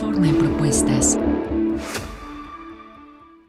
Reforma en propuestas.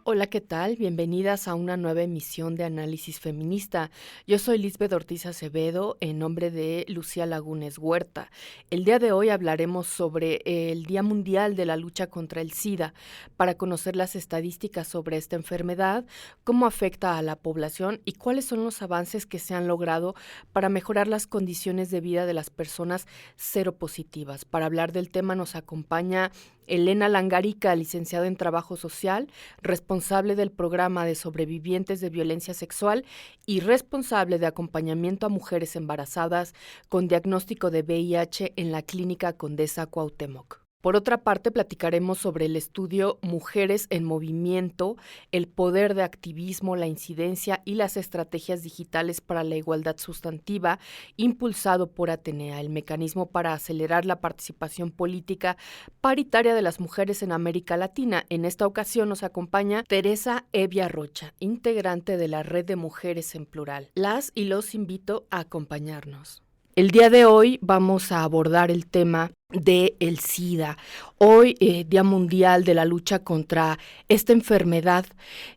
Hola, ¿qué tal? Bienvenidas a una nueva emisión de Análisis Feminista. Yo soy Lisbeth Ortiz Acevedo, en nombre de Lucía Lagunes Huerta. El día de hoy hablaremos sobre el Día Mundial de la Lucha contra el SIDA, para conocer las estadísticas sobre esta enfermedad, cómo afecta a la población y cuáles son los avances que se han logrado para mejorar las condiciones de vida de las personas seropositivas. Para hablar del tema nos acompaña Elena Langarica, licenciada en Trabajo Social, responsable del programa de sobrevivientes de violencia sexual y responsable de acompañamiento a mujeres embarazadas con diagnóstico de VIH en la Clínica Condesa Cuauhtémoc. Por otra parte, platicaremos sobre el estudio Mujeres en Movimiento, el poder de activismo, la incidencia y las estrategias digitales para la igualdad sustantiva, impulsado por Atenea, el mecanismo para acelerar la participación política paritaria de las mujeres en América Latina. En esta ocasión nos acompaña Teresa Evia Rocha, integrante de la Red de Mujeres en Plural. Las y los invito a acompañarnos. El día de hoy vamos a abordar el tema de el SIDA. Hoy, Día Mundial de la Lucha contra esta enfermedad,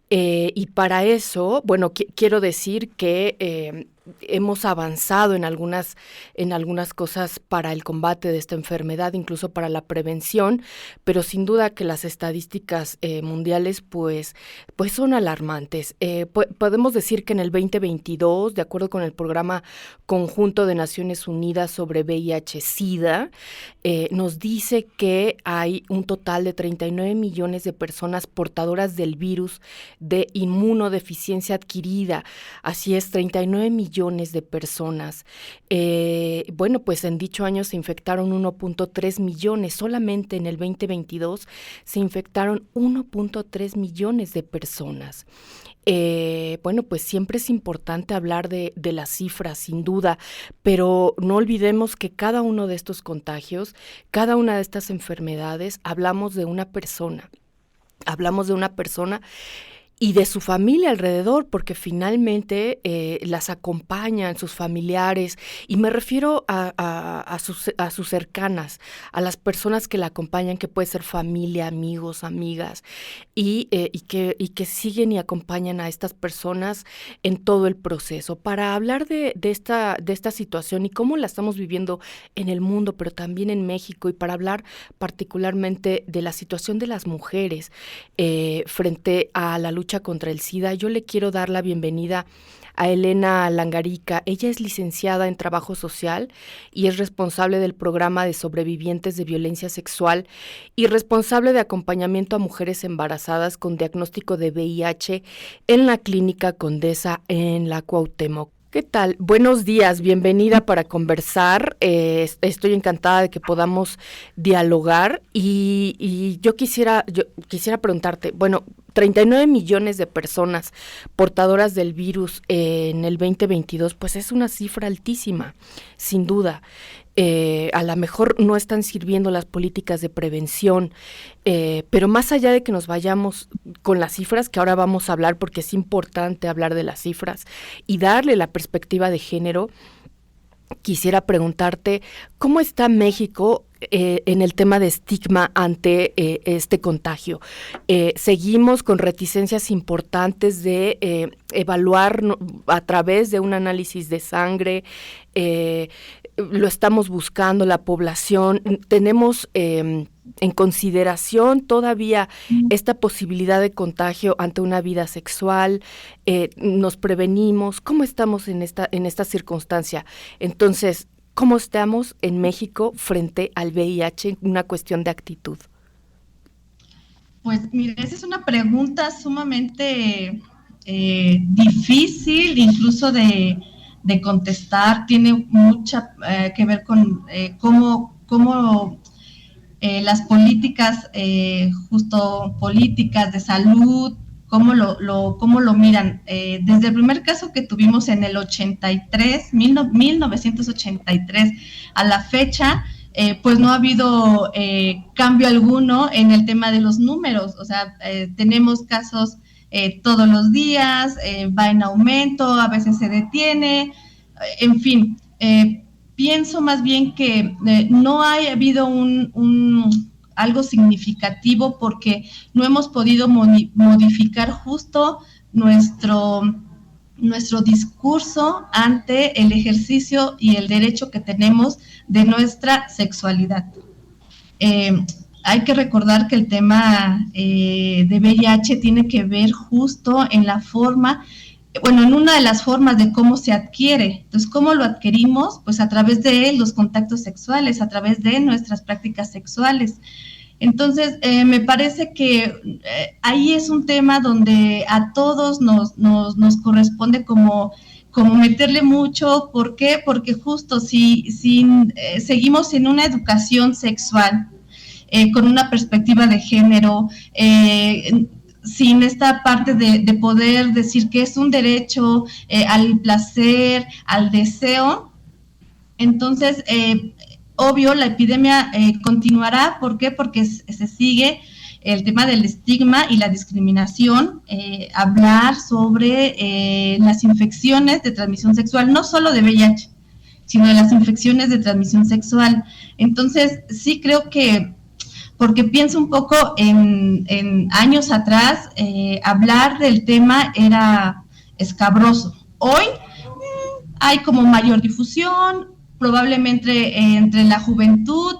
y para eso, bueno, quiero decir que hemos avanzado en algunas cosas para el combate de esta enfermedad, incluso para la prevención, pero sin duda que las estadísticas mundiales pues son alarmantes. Podemos decir que en el 2022, de acuerdo con el Programa Conjunto de Naciones Unidas sobre VIH-Sida, nos dice que hay un total de 39 millones de personas portadoras del virus de inmunodeficiencia adquirida. Así es, 39 millones de personas. Bueno, pues en dicho año se infectaron 1.3 millones. Solamente en el 2022 se infectaron 1.3 millones de personas. Bueno, pues siempre es importante hablar de las cifras, sin duda, pero no olvidemos que cada uno de estos contagios, cada una de estas enfermedades, hablamos de una persona y de su familia alrededor, porque finalmente las acompañan sus familiares, y me refiero a sus cercanas, a las personas que la acompañan, que puede ser familia, amigos, amigas, y que siguen y acompañan a estas personas en todo el proceso. Para hablar de esta situación y cómo la estamos viviendo en el mundo, pero también en México, y para hablar particularmente de la situación de las mujeres frente a la lucha contra el SIDA, yo le quiero dar la bienvenida a Elena Langarica. Ella es licenciada en Trabajo Social y es responsable del programa de sobrevivientes de violencia sexual y responsable de acompañamiento a mujeres embarazadas con diagnóstico de VIH en la Clínica Condesa en la Cuauhtémoc. ¿Qué tal? Buenos días, bienvenida para conversar. Estoy encantada de que podamos dialogar y yo quisiera preguntarte, bueno, 39 millones de personas portadoras del virus en el 2022, pues es una cifra altísima, sin duda. A lo mejor no están sirviendo las políticas de prevención, pero más allá de que nos vayamos con las cifras, que ahora vamos a hablar porque es importante hablar de las cifras y darle la perspectiva de género, quisiera preguntarte, ¿cómo está México en el tema de estigma ante este contagio? Seguimos con reticencias importantes de evaluar a través de un análisis de sangre, lo estamos buscando la población, tenemos en consideración todavía esta posibilidad de contagio ante una vida sexual, nos prevenimos. ¿Cómo estamos en esta circunstancia? Entonces, ¿cómo estamos en México frente al VIH? Una cuestión de actitud. Pues mira, esa es una pregunta sumamente difícil, incluso de contestar. Tiene mucha que ver con cómo las políticas, justo políticas de salud, cómo lo miran. Desde el primer caso que tuvimos en el 1983, a la fecha, pues no ha habido cambio alguno en el tema de los números. O sea, tenemos casos todos los días, va en aumento, a veces se detiene, en fin. Pienso más bien que no ha habido algo significativo porque no hemos podido modificar justo nuestro discurso ante el ejercicio y el derecho que tenemos de nuestra sexualidad. Hay que recordar que el tema de VIH tiene que ver justo en la forma, bueno, en una de las formas de cómo se adquiere. Entonces, ¿cómo lo adquirimos? Pues a través de los contactos sexuales, a través de nuestras prácticas sexuales. Entonces, me parece que ahí es un tema donde a todos nos corresponde como meterle mucho. ¿Por qué? Porque justo si seguimos en una educación sexual con una perspectiva de género, sin esta parte de poder decir que es un derecho al placer, al deseo, entonces obvio, la epidemia continuará. ¿Por qué? Porque se sigue el tema del estigma y la discriminación, hablar sobre las infecciones de transmisión sexual, no solo de VIH, sino de las infecciones de transmisión sexual. Entonces, sí creo que, porque pienso un poco en años atrás, hablar del tema era escabroso. Hoy hay como mayor difusión, probablemente entre la juventud,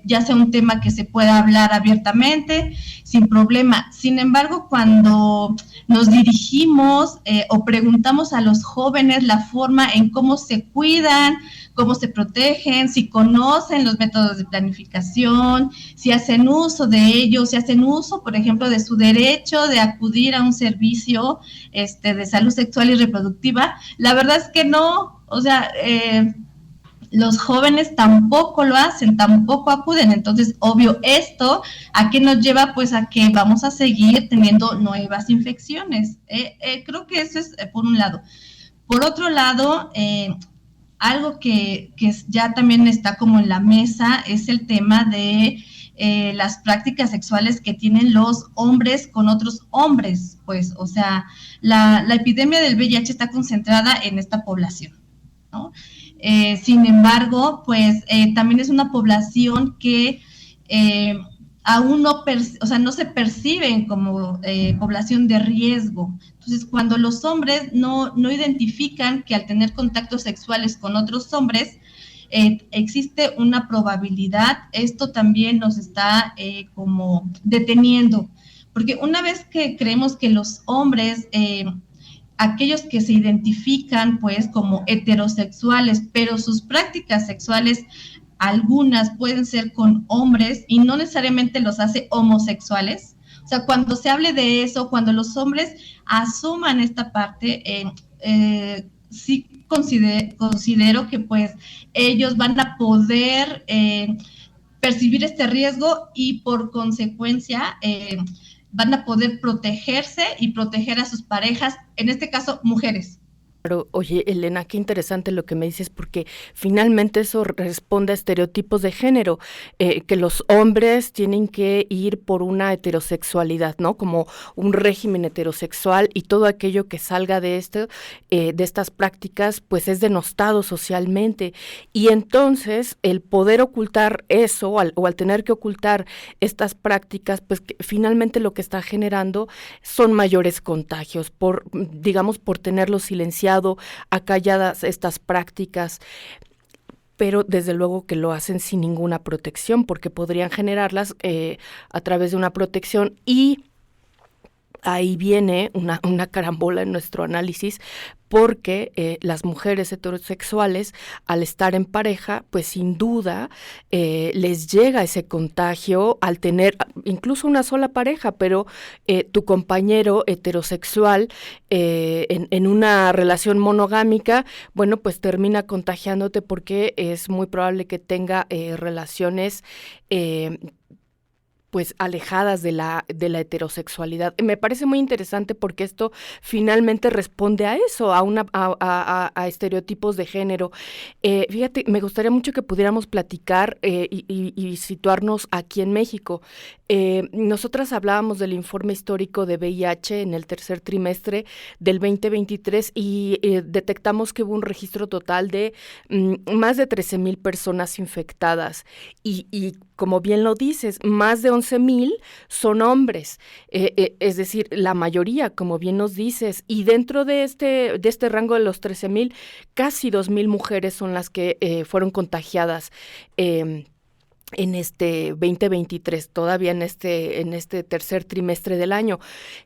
ya sea un tema que se pueda hablar abiertamente, sin problema. Sin embargo, cuando nos dirigimos o preguntamos a los jóvenes la forma en cómo se cuidan, cómo se protegen, si conocen los métodos de planificación, si hacen uso de ellos, si hacen uso, por ejemplo, de su derecho de acudir a un servicio de salud sexual y reproductiva, la verdad es que no, o sea, los jóvenes tampoco lo hacen, tampoco acuden. Entonces, obvio, ¿esto a qué nos lleva? Pues a que vamos a seguir teniendo nuevas infecciones. Creo que eso es por un lado. Por otro lado, algo que ya también está como en la mesa es el tema de las prácticas sexuales que tienen los hombres con otros hombres. Pues, o sea, la epidemia del VIH está concentrada en esta población, ¿no? Sin embargo, pues también es una población que aún no se perciben como población de riesgo. Entonces, cuando los hombres no identifican que al tener contactos sexuales con otros hombres, existe una probabilidad, esto también nos está como deteniendo, porque una vez que creemos que los hombres aquellos que se identifican pues como heterosexuales, pero sus prácticas sexuales algunas pueden ser con hombres y no necesariamente los hace homosexuales. O sea, cuando se hable de eso, cuando los hombres asuman esta parte, sí considero que pues ellos van a poder percibir este riesgo y por consecuencia van a poder protegerse y proteger a sus parejas, en este caso, mujeres. Pero, oye, Elena, qué interesante lo que me dices, porque finalmente eso responde a estereotipos de género, que los hombres tienen que ir por una heterosexualidad, ¿no? Como un régimen heterosexual, y todo aquello que salga de estas prácticas, pues es denostado socialmente. Y entonces, el poder ocultar eso, o al tener que ocultar estas prácticas, pues finalmente lo que está generando son mayores contagios, digamos, por tenerlos silenciados, acalladas estas prácticas, pero desde luego que lo hacen sin ninguna protección, porque podrían generarlas a través de una protección. Y ahí viene una carambola en nuestro análisis, porque las mujeres heterosexuales, al estar en pareja, pues sin duda les llega ese contagio al tener incluso una sola pareja, pero tu compañero heterosexual en una relación monogámica, bueno, pues termina contagiándote, porque es muy probable que tenga relaciones pues alejadas de la heterosexualidad. Me parece muy interesante, porque esto finalmente responde a eso, a estereotipos de género. Fíjate, me gustaría mucho que pudiéramos platicar y situarnos aquí en México. nosotras hablábamos del informe histórico de VIH en el tercer trimestre del 2023 y detectamos que hubo un registro total de más de 13,000 personas infectadas y como bien lo dices, más de 11,000 son hombres, es decir, la mayoría, como bien nos dices, y dentro de este rango de los 13,000, casi 2,000 mujeres son las que fueron contagiadas en este 2023, todavía en este tercer trimestre del año,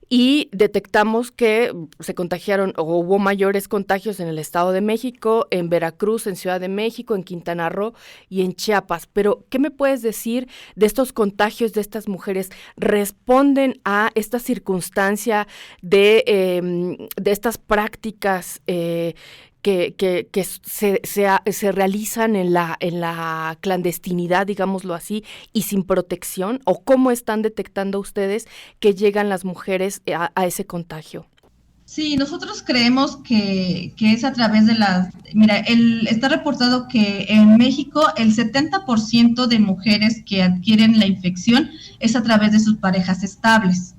y detectamos que se contagiaron o hubo mayores contagios en el Estado de México, en Veracruz, en Ciudad de México, en Quintana Roo y en Chiapas. Pero, ¿qué me puedes decir de estos contagios de estas mujeres? ¿Responden a esta circunstancia de estas prácticas que se realizan en la clandestinidad, digámoslo así, y sin protección? ¿O cómo están detectando ustedes que llegan las mujeres a ese contagio? Sí, nosotros creemos que es a través de las... Mira, está reportado que en México el 70% de mujeres que adquieren la infección es a través de sus parejas estables.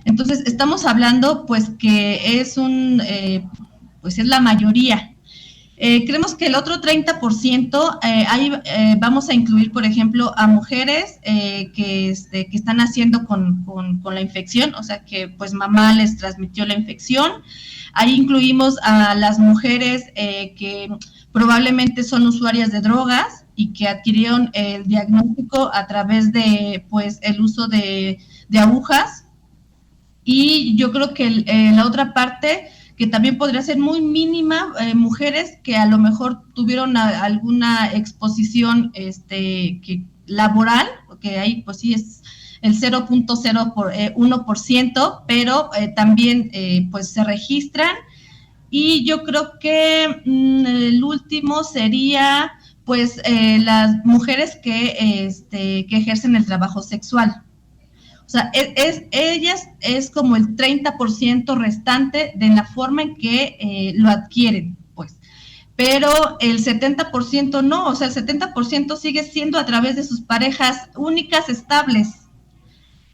Entonces, estamos hablando, pues, que pues es la mayoría. Creemos que el otro 30%, ahí vamos a incluir, por ejemplo, a mujeres que están naciendo con la infección, o sea que pues mamá les transmitió la infección. Ahí incluimos a las mujeres que probablemente son usuarias de drogas y que adquirieron el diagnóstico a través de pues el uso de agujas. Y yo creo que la otra parte que también podría ser muy mínima, mujeres que a lo mejor tuvieron alguna exposición laboral, porque ahí pues sí es el 0.01%, pero también pues se registran. Y yo creo que el último sería pues las mujeres que ejercen el trabajo sexual. O sea, ellas es como el 30% restante de la forma en que lo adquieren, pues. Pero el 70% no, o sea, el 70% sigue siendo a través de sus parejas únicas, estables.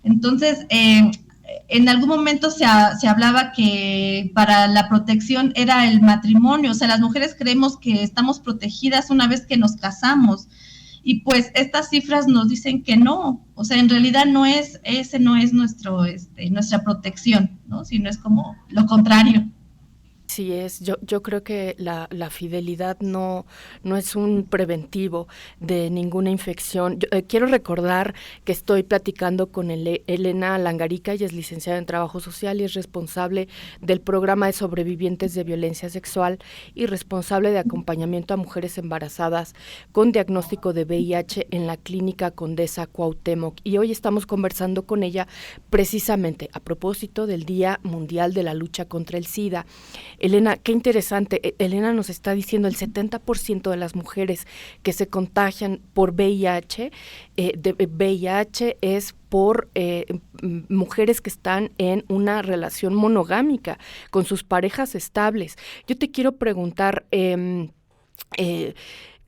Entonces, en algún momento se hablaba que para la protección era el matrimonio, o sea, las mujeres creemos que estamos protegidas una vez que nos casamos, y pues estas cifras nos dicen que no, o sea, en realidad ese no es nuestra protección, ¿no? Sino es como lo contrario. Sí es, yo creo que la fidelidad no es un preventivo de ninguna infección. Quiero recordar que estoy platicando con Elena Langarica, ella es licenciada en Trabajo Social y es responsable del programa de sobrevivientes de violencia sexual y responsable de acompañamiento a mujeres embarazadas con diagnóstico de VIH en la Clínica Condesa Cuauhtémoc. Y hoy estamos conversando con ella precisamente a propósito del Día Mundial de la Lucha contra el SIDA. Elena, qué interesante. Elena nos está diciendo el 70% de las mujeres que se contagian por VIH, es por mujeres que están en una relación monogámica con sus parejas estables. Yo te quiero preguntar,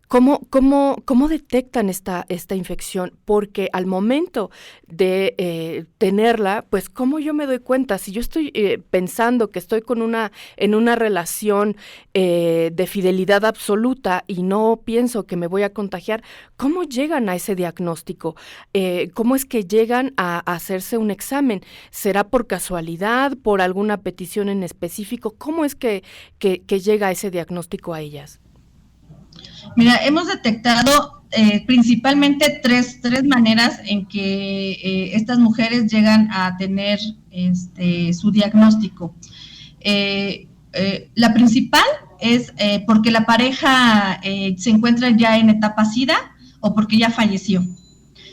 ¿cómo detectan esta infección? Porque al momento de tenerla, pues ¿cómo yo me doy cuenta? Si yo estoy pensando que estoy en una relación de fidelidad absoluta y no pienso que me voy a contagiar, ¿cómo llegan a ese diagnóstico? ¿Cómo es que llegan a hacerse un examen? ¿Será por casualidad, por alguna petición en específico? ¿Cómo es que llega ese diagnóstico a ellas? Mira, hemos detectado principalmente tres maneras en que estas mujeres llegan a tener su diagnóstico. La principal es porque la pareja se encuentra ya en etapa SIDA o porque ya falleció.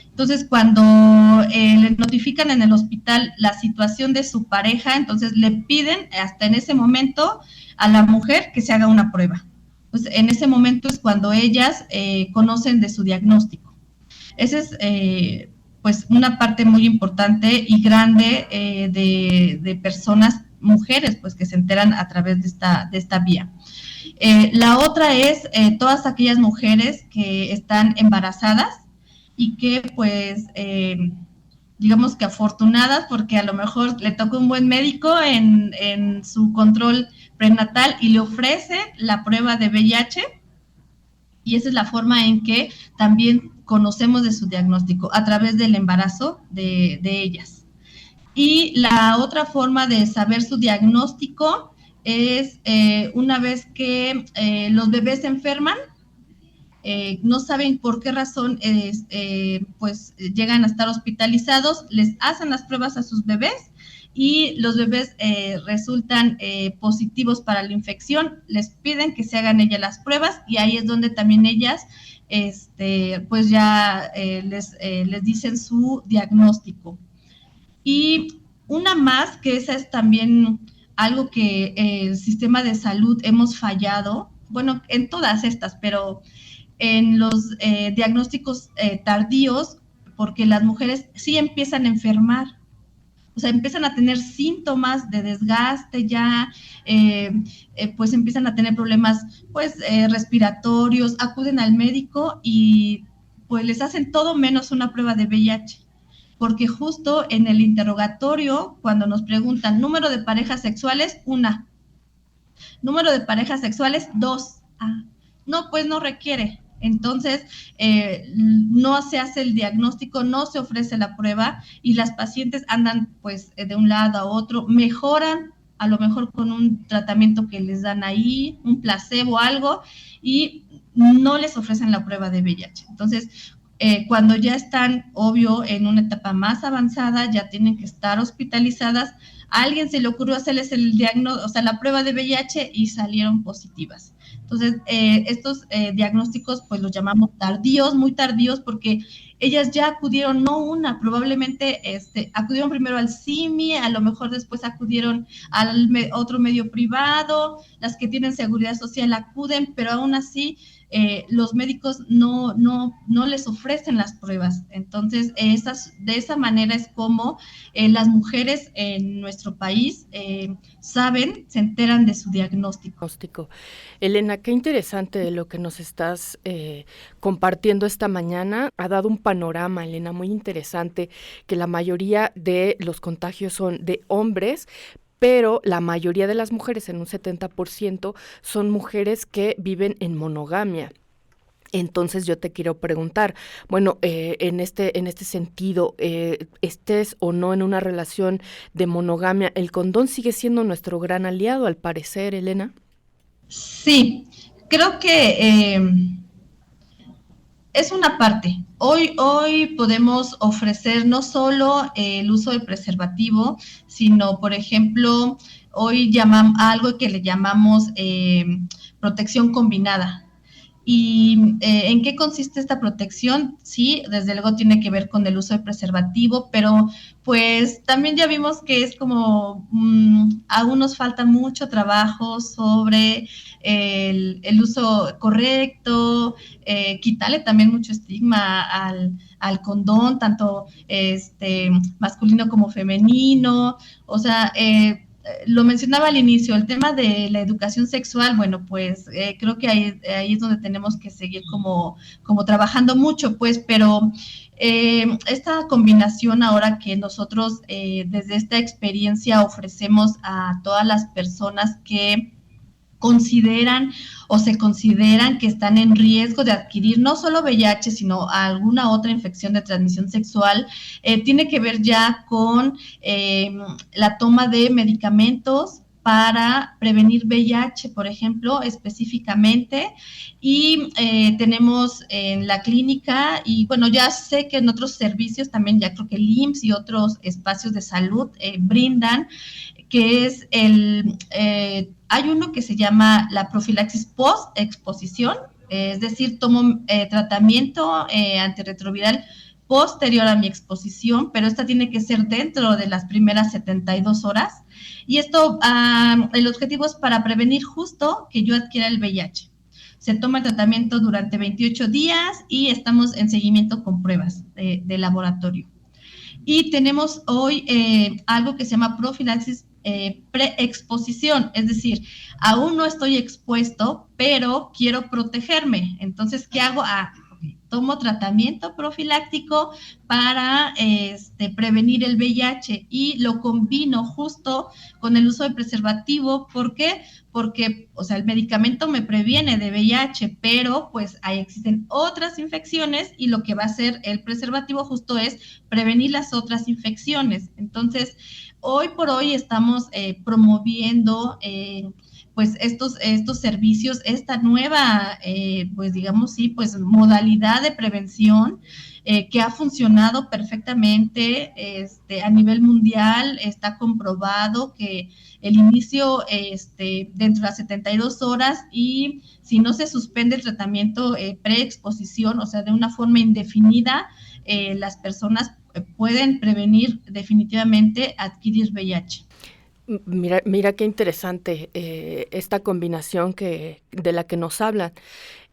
Entonces, cuando le notifican en el hospital la situación de su pareja, entonces le piden hasta en ese momento a la mujer que se haga una prueba. Pues en ese momento es cuando ellas conocen de su diagnóstico. Esa es pues una parte muy importante y grande de personas, mujeres, pues que se enteran a través de esta vía. La otra es todas aquellas mujeres que están embarazadas y que pues digamos que afortunadas, porque a lo mejor le toca un buen médico en su control prenatal y le ofrece la prueba de VIH, y esa es la forma en que también conocemos de su diagnóstico, a través del embarazo de ellas. Y la otra forma de saber su diagnóstico es una vez que los bebés se enferman, no saben por qué razón, pues llegan a estar hospitalizados, les hacen las pruebas a sus bebés y los bebés resultan positivos para la infección, les piden que se hagan ellas las pruebas y ahí es donde también ellas pues ya les dicen su diagnóstico. Y una más, que esa es también algo que el sistema de salud hemos fallado, bueno, en todas estas, pero en los diagnósticos tardíos, porque las mujeres sí empiezan a enfermar, o sea, empiezan a tener síntomas de desgaste ya, pues empiezan a tener problemas pues respiratorios, acuden al médico y pues les hacen todo menos una prueba de VIH, porque justo en el interrogatorio, cuando nos preguntan número de parejas sexuales, 1, número de parejas sexuales, 2, no, pues no requiere. Entonces, no se hace el diagnóstico, no se ofrece la prueba y las pacientes andan pues de un lado a otro, mejoran a lo mejor con un tratamiento que les dan ahí, un placebo o algo, y no les ofrecen la prueba de VIH. Entonces, cuando ya están, obvio, en una etapa más avanzada, ya tienen que estar hospitalizadas, a alguien se le ocurrió hacerles el diagnóstico, o sea, la prueba de VIH y salieron positivas. Entonces, estos diagnósticos, pues los llamamos tardíos, muy tardíos, porque ellas ya acudieron, no una, probablemente acudieron primero al CIMI, a lo mejor después acudieron al otro medio privado, las que tienen seguridad social acuden, pero aún así los médicos no les ofrecen las pruebas. Entonces, de esa manera es como las mujeres en nuestro país saben, se enteran de su diagnóstico. Elena, qué interesante lo que nos estás compartiendo esta mañana. Ha dado un panorama, Elena, muy interesante, que la mayoría de los contagios son de hombres, pero la mayoría de las mujeres, en un 70%, son mujeres que viven en monogamia. Entonces yo te quiero preguntar, bueno, en este sentido, estés o no en una relación de monogamia, ¿el condón sigue siendo nuestro gran aliado, al parecer, Elena? Sí, creo que es una parte. Hoy podemos ofrecer no solo el uso del preservativo, sino, por ejemplo, hoy llamamos algo que le llamamos protección combinada. ¿Y en qué consiste esta protección? Sí, desde luego tiene que ver con el uso de preservativo, pero pues también ya vimos que es como aún nos falta mucho trabajo sobre el uso correcto, quitarle también mucho estigma al condón, tanto masculino como femenino, o sea, lo mencionaba al inicio, el tema de la educación sexual, bueno, pues creo que ahí es donde tenemos que seguir como trabajando mucho, pues, pero esta combinación ahora que nosotros desde esta experiencia ofrecemos a todas las personas que consideran o se consideran que están en riesgo de adquirir no solo VIH, sino alguna otra infección de transmisión sexual, tiene que ver ya con la toma de medicamentos para prevenir VIH, por ejemplo, específicamente, y tenemos en la clínica, y bueno, ya sé que en otros servicios también, ya creo que el IMSS y otros espacios de salud brindan, que es hay uno que se llama la profilaxis post-exposición, es decir, tomo tratamiento antirretroviral posterior a mi exposición, pero esta tiene que ser dentro de las primeras 72 horas. Y esto, el objetivo es para prevenir justo que yo adquiera el VIH. Se toma el tratamiento durante 28 días y estamos en seguimiento con pruebas de laboratorio. Y tenemos hoy algo que se llama profilaxis preexposición, es decir, aún no estoy expuesto, pero quiero protegerme. Entonces, ¿qué hago? tomo tratamiento profiláctico para prevenir el VIH y lo combino justo con el uso de preservativo. ¿Por qué? Porque, o sea, el medicamento me previene de VIH, pero pues ahí existen otras infecciones y lo que va a hacer el preservativo justo es prevenir las otras infecciones. Entonces, hoy por hoy estamos promoviendo pues estos servicios, esta nueva, pues digamos, sí, pues modalidad de prevención que ha funcionado perfectamente a nivel mundial. Está comprobado que el inicio dentro de las 72 horas y si no se suspende el tratamiento preexposición, o sea, de una forma indefinida, las personas pueden prevenir definitivamente adquirir VIH. Mira qué interesante esta combinación de la que nos hablan.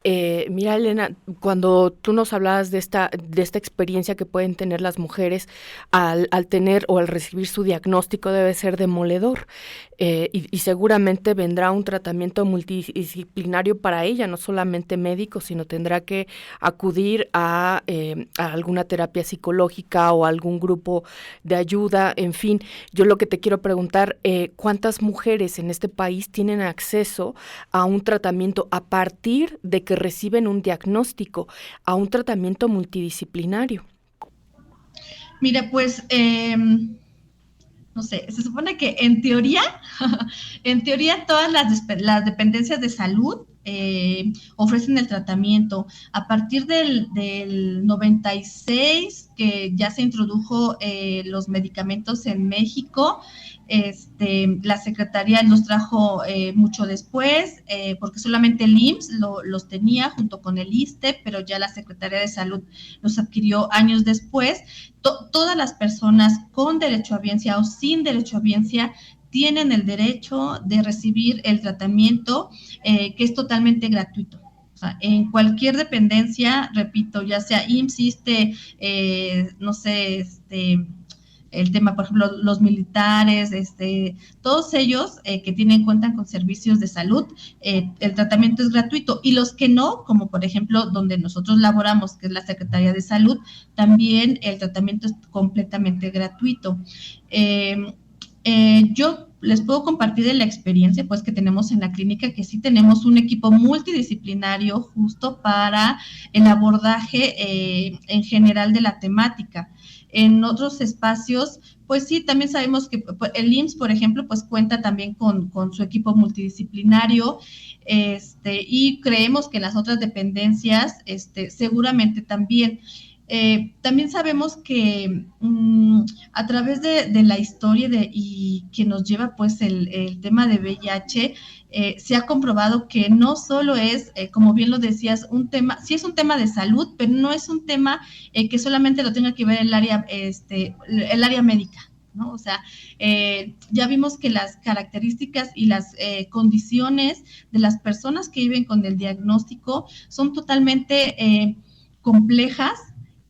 Mira, Elena, cuando tú nos hablabas de esta experiencia que pueden tener las mujeres al tener o al recibir su diagnóstico, debe ser demoledor. Y seguramente vendrá un tratamiento multidisciplinario para ella, no solamente médico, sino tendrá que acudir a alguna terapia psicológica o algún grupo de ayuda. En fin, yo lo que te quiero preguntar, ¿cuántas mujeres en este país tienen acceso a un tratamiento a partir de que reciben un diagnóstico, a un tratamiento multidisciplinario? Mira, pues no sé, se supone que en teoría, en teoría todas las dependencias de salud ofrecen el tratamiento. A partir del 96, que ya se introdujo los medicamentos en México, la Secretaría los trajo mucho después, porque solamente el IMSS los tenía junto con el ISSSTE, pero ya la Secretaría de Salud los adquirió años después. Todas las personas con derecho a biencia o sin derecho a biencia tienen el derecho de recibir el tratamiento que es totalmente gratuito. O sea, en cualquier dependencia, repito, ya sea IMSS, ISSSTE, no sé, el tema, por ejemplo, los militares, todos ellos que cuentan con servicios de salud, el tratamiento es gratuito. Y los que no, como por ejemplo donde nosotros laboramos, que es la Secretaría de Salud, también el tratamiento es completamente gratuito. Yo les puedo compartir de la experiencia pues que tenemos en la clínica, que sí tenemos un equipo multidisciplinario justo para el abordaje en general de la temática. En otros espacios, pues sí, también sabemos que el IMSS, por ejemplo, pues cuenta también con su equipo multidisciplinario, y creemos que las otras dependencias seguramente también. También sabemos que a través de la historia y que nos lleva pues el tema de VIH, se ha comprobado que no solo es, como bien lo decías, un tema, sí es un tema de salud, pero no es un tema que solamente lo tenga que ver el área médica, ¿no? O sea, ya vimos que las características y las condiciones de las personas que viven con el diagnóstico son totalmente complejas,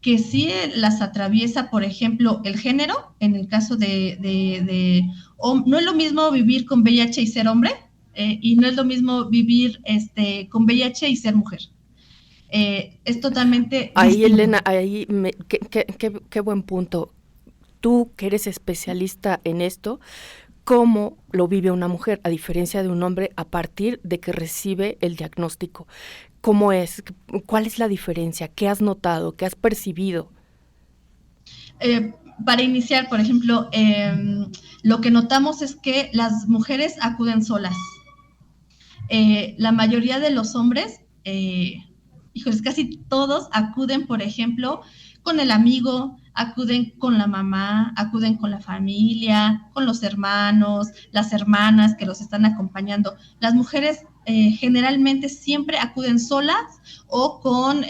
que sí las atraviesa, por ejemplo, el género, en el caso no es lo mismo vivir con VIH y ser hombre, y no es lo mismo vivir con VIH y ser mujer. Es totalmente ahí, distinto. Elena, qué buen punto. Tú, que eres especialista en esto, ¿cómo lo vive una mujer, a diferencia de un hombre, a partir de que recibe el diagnóstico? ¿Cómo es? ¿Cuál es la diferencia? ¿Qué has notado? ¿Qué has percibido? Para iniciar, por ejemplo, lo que notamos es que las mujeres acuden solas. La mayoría de los hombres, híjoles, casi todos acuden, por ejemplo, con el amigo, acuden con la mamá, acuden con la familia, con los hermanos, las hermanas que los están acompañando. Las mujeres generalmente siempre acuden solas o con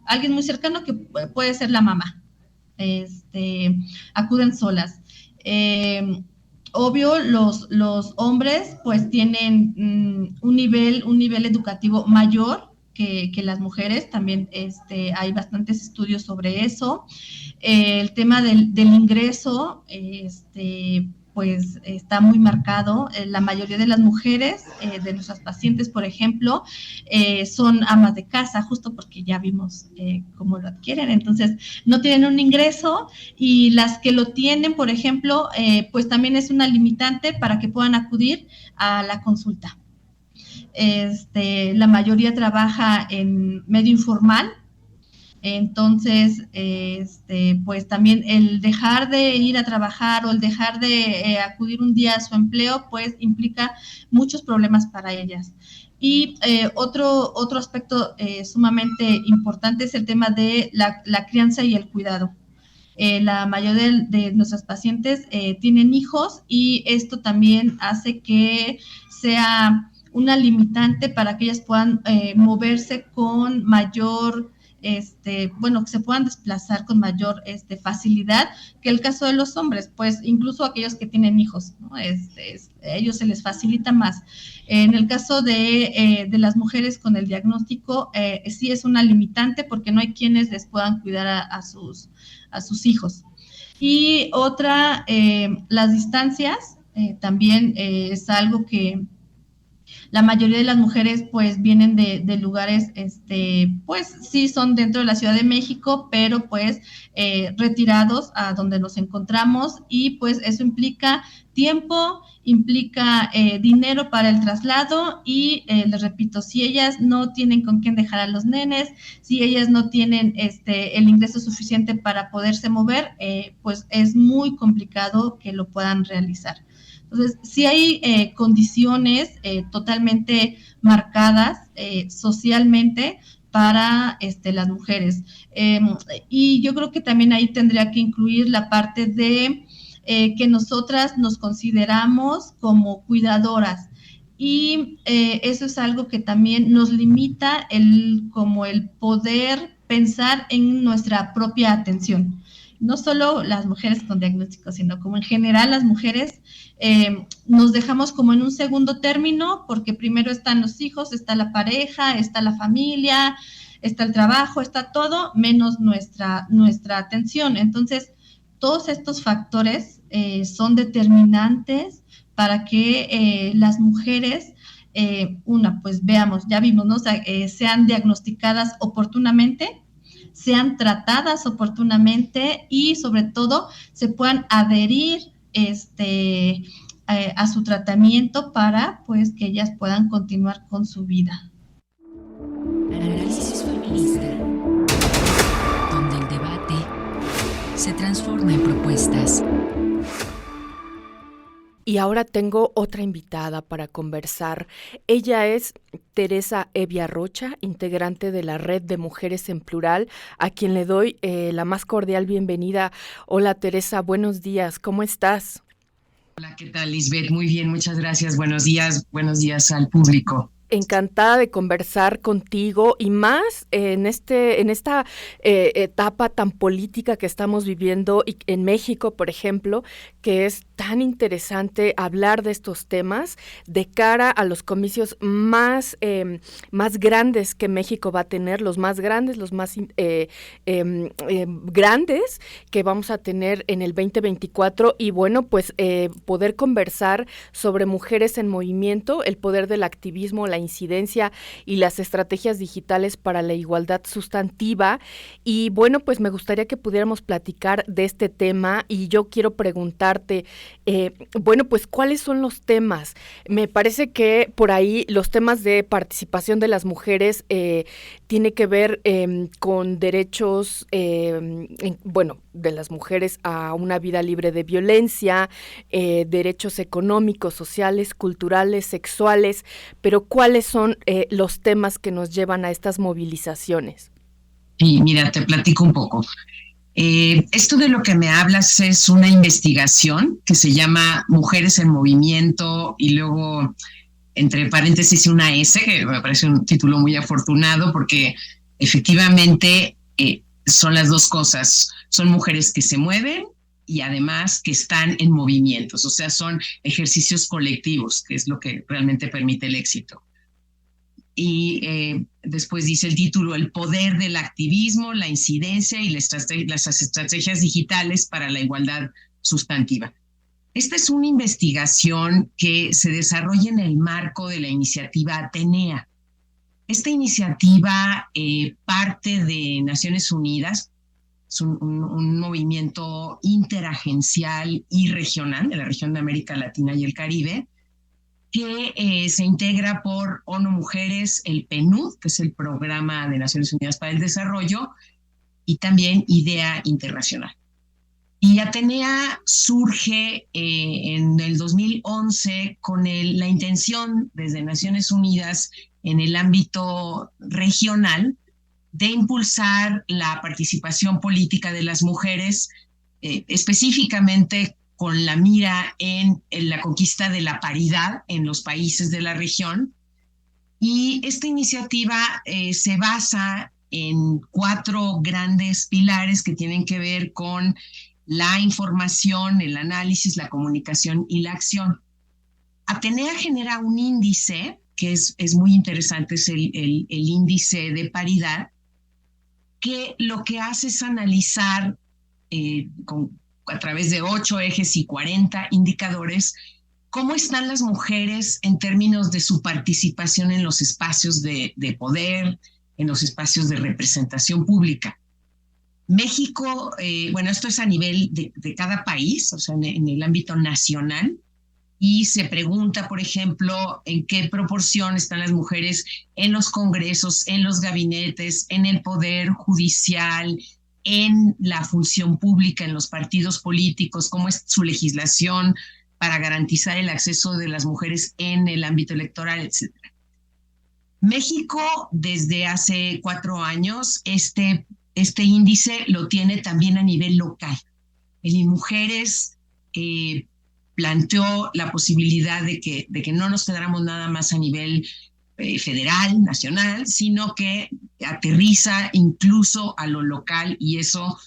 alguien muy cercano que puede ser la mamá. Acuden solas. Obvio, los hombres pues tienen un nivel educativo mayor que las mujeres, también hay bastantes estudios sobre eso. El tema del ingreso, pues está muy marcado. La mayoría de las mujeres, de nuestras pacientes, por ejemplo, son amas de casa, justo porque ya vimos cómo lo adquieren, entonces no tienen un ingreso, y las que lo tienen, por ejemplo, pues también es una limitante para que puedan acudir a la consulta. La mayoría trabaja en medio informal. Entonces, pues también el dejar de ir a trabajar o el dejar de acudir un día a su empleo, pues implica muchos problemas para ellas. Y otro aspecto sumamente importante es el tema de la crianza y el cuidado. La mayoría de nuestras pacientes tienen hijos, y esto también hace que sea una limitante para que ellas puedan moverse con mayor, bueno, que se puedan desplazar con mayor facilidad que el caso de los hombres, pues incluso aquellos que tienen hijos, ¿no? Ellos se les facilita más. En el caso de las mujeres con el diagnóstico, sí es una limitante porque no hay quienes les puedan cuidar a sus hijos. Y otra, las distancias, también es algo que la mayoría de las mujeres pues vienen de lugares, pues sí son dentro de la Ciudad de México, pero pues retirados a donde nos encontramos, y pues eso implica tiempo, implica dinero para el traslado, y les repito, si ellas no tienen con quién dejar a los nenes, si ellas no tienen el ingreso suficiente para poderse mover, pues es muy complicado que lo puedan realizar. Entonces, sí hay condiciones totalmente marcadas socialmente para las mujeres. Y yo creo que también ahí tendría que incluir la parte de que nosotras nos consideramos como cuidadoras. Y eso es algo que también nos limita como el poder pensar en nuestra propia atención. No solo las mujeres con diagnóstico, sino como en general las mujeres nos dejamos como en un segundo término, porque primero están los hijos, está la pareja, está la familia, está el trabajo, está todo, menos nuestra atención. Entonces, todos estos factores son determinantes para que las mujeres, pues veamos, ya vimos, ¿no? O sea, sean diagnosticadas oportunamente, sean tratadas oportunamente, y sobre todo se puedan adherir a su tratamiento para pues que ellas puedan continuar con su vida. Análisis feminista, donde el debate se transforma en propuestas. Y ahora tengo otra invitada para conversar. Ella es Teresa Evia Rocha, integrante de la Red de Mujeres en Plural, a quien le doy la más cordial bienvenida. Hola Teresa, buenos días, ¿cómo estás? Hola, ¿qué tal, Lisbeth? Muy bien, muchas gracias. Buenos días al público. Encantada de conversar contigo, y más en esta etapa tan política que estamos viviendo en México, por ejemplo, que es tan interesante hablar de estos temas de cara a los comicios más grandes que México va a tener, los más grandes, los más grandes que vamos a tener en el 2024, y bueno, pues poder conversar sobre mujeres en movimiento, el poder del activismo, la incidencia y las estrategias digitales para la igualdad sustantiva. Y bueno, pues me gustaría que pudiéramos platicar de este tema, y yo quiero preguntarte, bueno, pues ¿cuáles son los temas? Me parece que por ahí los temas de participación de las mujeres tiene que ver con derechos, bueno, de las mujeres a una vida libre de violencia, derechos económicos, sociales, culturales, sexuales, pero ¿cuáles son los temas que nos llevan a estas movilizaciones? Sí, mira, te platico un poco. Esto de lo que me hablas es una investigación que se llama Mujeres en Movimiento, y luego, entre paréntesis, una S, que me parece un título muy afortunado, porque efectivamente son las dos cosas. Son mujeres que se mueven y además que están en movimientos, o sea, son ejercicios colectivos, que es lo que realmente permite el éxito. Y después dice el título: el poder del activismo, la incidencia y las estrategias digitales para la igualdad sustantiva. Esta es una investigación que se desarrolla en el marco de la iniciativa Atenea. Esta iniciativa parte de Naciones Unidas, es un movimiento interagencial y regional de la región de América Latina y el Caribe, que se integra por ONU Mujeres, el PNUD, que es el Programa de Naciones Unidas para el Desarrollo, y también IDEA Internacional. Y Atenea surge en el 2011 con la intención desde Naciones Unidas en el ámbito regional de impulsar la participación política de las mujeres, específicamente con la mira en la conquista de la paridad en los países de la región. Y esta iniciativa se basa en 4 grandes pilares que tienen que ver con la información, el análisis, la comunicación y la acción. Atenea genera un índice que es muy interesante, es el índice de paridad, que lo que hace es analizar a través de 8 ejes y 40 indicadores cómo están las mujeres en términos de su participación en los espacios de poder, en los espacios de representación pública. México, bueno, esto es a nivel de cada país, o sea, en el ámbito nacional, y se pregunta, por ejemplo, en qué proporción están las mujeres en los congresos, en los gabinetes, en el poder judicial, en la función pública, en los partidos políticos, cómo es su legislación para garantizar el acceso de las mujeres en el ámbito electoral, etc. México, desde hace 4 años, este índice lo tiene también a nivel local. El INMujeres planteó la posibilidad de que no nos quedáramos nada más a nivel federal, nacional, sino que aterriza incluso a lo local, y eso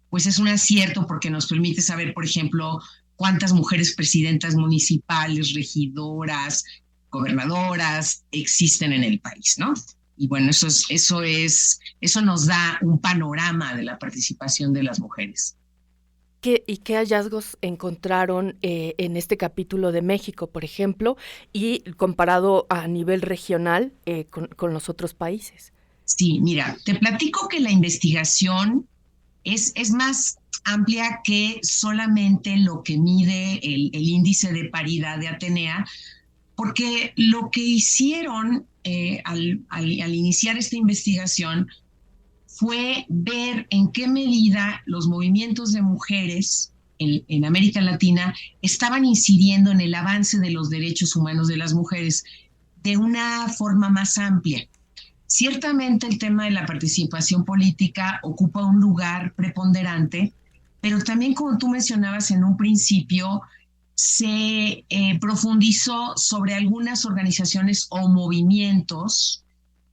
pues es un acierto porque nos permite saber, por ejemplo, cuántas mujeres presidentas municipales, regidoras, gobernadoras existen en el país, ¿no? Y bueno, eso nos da un panorama de la participación de las mujeres. ¿Y qué hallazgos encontraron en este capítulo de México, por ejemplo, y comparado a nivel regional con los otros países? Sí, mira, te platico que la investigación es más amplia que solamente lo que mide el índice de paridad de Atenea, porque lo que hicieron al iniciar esta investigación fue ver en qué medida los movimientos de mujeres en América Latina estaban incidiendo en el avance de los derechos humanos de las mujeres de una forma más amplia. Ciertamente el tema de la participación política ocupa un lugar preponderante, pero también, como tú mencionabas en un principio, se profundizó sobre algunas organizaciones o movimientos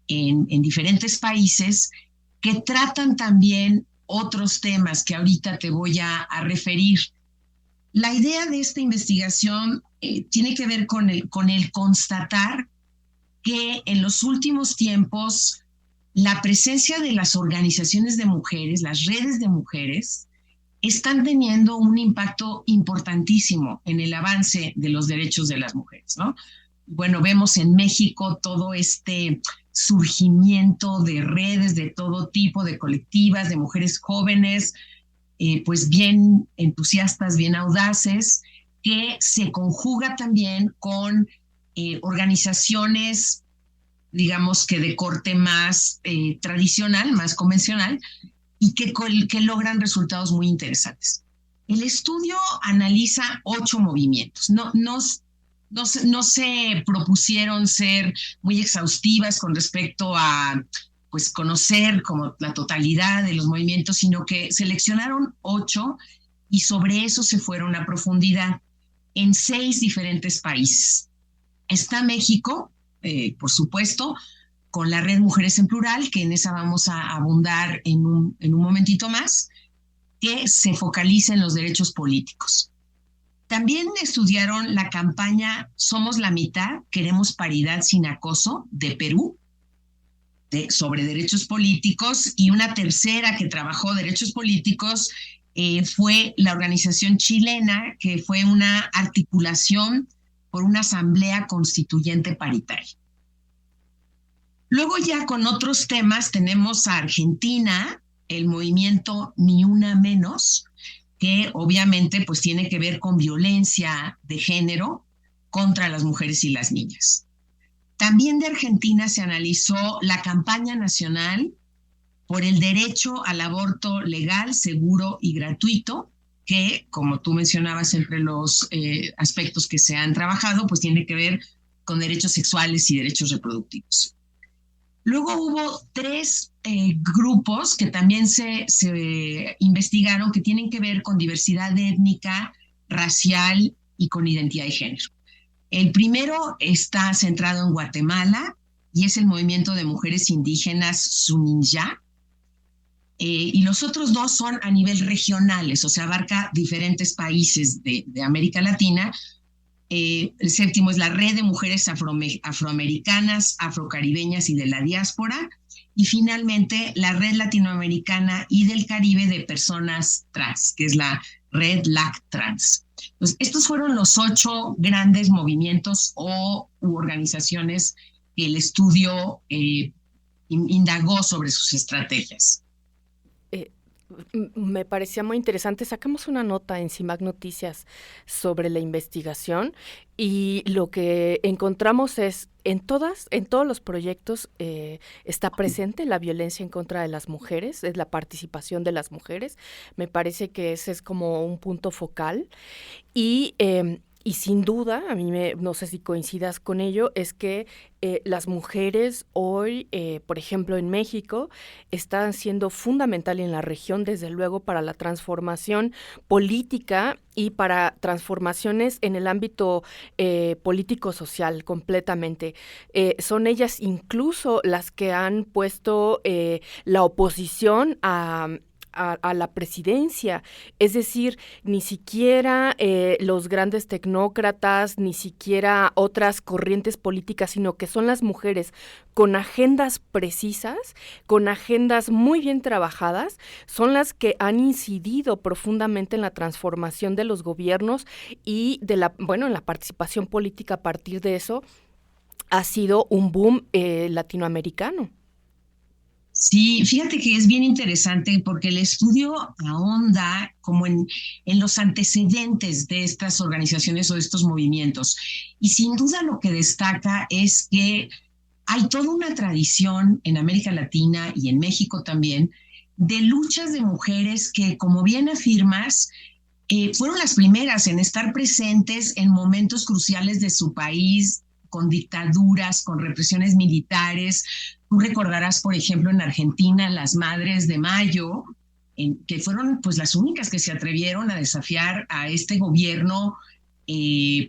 en diferentes países que tratan también otros temas que ahorita te voy a referir. La idea de esta investigación tiene que ver con el constatar que en los últimos tiempos la presencia de las organizaciones de mujeres, las redes de mujeres, están teniendo un impacto importantísimo en el avance de los derechos de las mujeres, ¿no? Bueno, vemos en México todo este surgimiento de redes de todo tipo, de colectivas, de mujeres jóvenes, pues bien entusiastas, bien audaces, que se conjuga también con organizaciones, digamos que de corte más tradicional, más convencional, y que logran resultados muy interesantes. El estudio analiza 8 movimientos. No se propusieron ser muy exhaustivas con respecto a pues, conocer como la totalidad de los movimientos, sino que seleccionaron 8 y sobre eso se fueron a profundidad en 6 diferentes países. Está México, por supuesto, con la red Mujeres en Plural, que en esa vamos a abundar en un momentito más, que se focaliza en los derechos políticos. También estudiaron la campaña Somos la Mitad, Queremos Paridad sin Acoso, de Perú, sobre derechos políticos, y una tercera que trabajó derechos políticos fue la organización chilena, que fue una articulación por una asamblea constituyente paritaria. Luego ya con otros temas tenemos a Argentina, el movimiento Ni Una Menos, que obviamente pues tiene que ver con violencia de género contra las mujeres y las niñas. También de Argentina se analizó la campaña nacional por el derecho al aborto legal, seguro y gratuito, que, como tú mencionabas, entre los aspectos que se han trabajado, pues tiene que ver con derechos sexuales y derechos reproductivos. Luego hubo 3 grupos que también se investigaron, que tienen que ver con diversidad étnica, racial y con identidad de género. El primero está centrado en Guatemala y es el movimiento de mujeres indígenas Suninja. Y los otros 2 son a nivel regionales, o sea, abarca diferentes países de América Latina. El 7º es la Red de Mujeres Afroamericanas, Afrocaribeñas y de la Diáspora. Y finalmente, la Red Latinoamericana y del Caribe de Personas Trans, que es la Red LAC Trans. Pues estos fueron los 8 grandes movimientos u organizaciones que el estudio indagó sobre sus estrategias. Me parecía muy interesante. Sacamos una nota en CIMAC Noticias sobre la investigación y lo que encontramos es en todos los proyectos está presente la violencia en contra de las mujeres, es la participación de las mujeres. Me parece que ese es como un punto focal y sin duda, no sé si coincidas con ello, es que las mujeres hoy, por ejemplo, en México, están siendo fundamental en la región, desde luego, para la transformación política y para transformaciones en el ámbito político-social completamente. Son ellas incluso las que han puesto la oposición a la presidencia, es decir, ni siquiera los grandes tecnócratas, ni siquiera otras corrientes políticas, sino que son las mujeres con agendas precisas, con agendas muy bien trabajadas, son las que han incidido profundamente en la transformación de los gobiernos y en la participación política. A partir de eso ha sido un boom latinoamericano. Sí, fíjate que es bien interesante porque el estudio ahonda como en los antecedentes de estas organizaciones o de estos movimientos. Y sin duda lo que destaca es que hay toda una tradición en América Latina y en México también de luchas de mujeres que, como bien afirmas, fueron las primeras en estar presentes en momentos cruciales de su país, con dictaduras, con represiones militares. Tú recordarás, por ejemplo, en Argentina, las Madres de Mayo, que fueron pues las únicas que se atrevieron a desafiar a este gobierno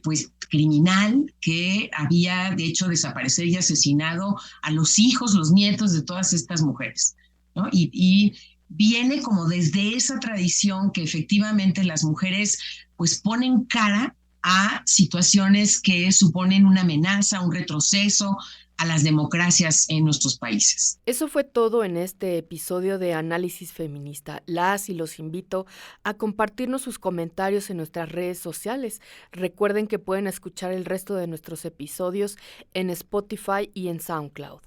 pues criminal que había de hecho desaparecer y asesinado a los hijos, los nietos de todas estas mujeres, ¿no? Y viene como desde esa tradición que efectivamente las mujeres pues ponen cara a situaciones que suponen una amenaza, un retroceso a las democracias en nuestros países. Eso fue todo en este episodio de Análisis Feminista. Las y los invito a compartirnos sus comentarios en nuestras redes sociales. Recuerden que pueden escuchar el resto de nuestros episodios en Spotify y en SoundCloud.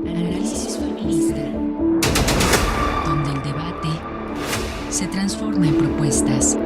Análisis Feminista, donde el debate se transforma en propuestas.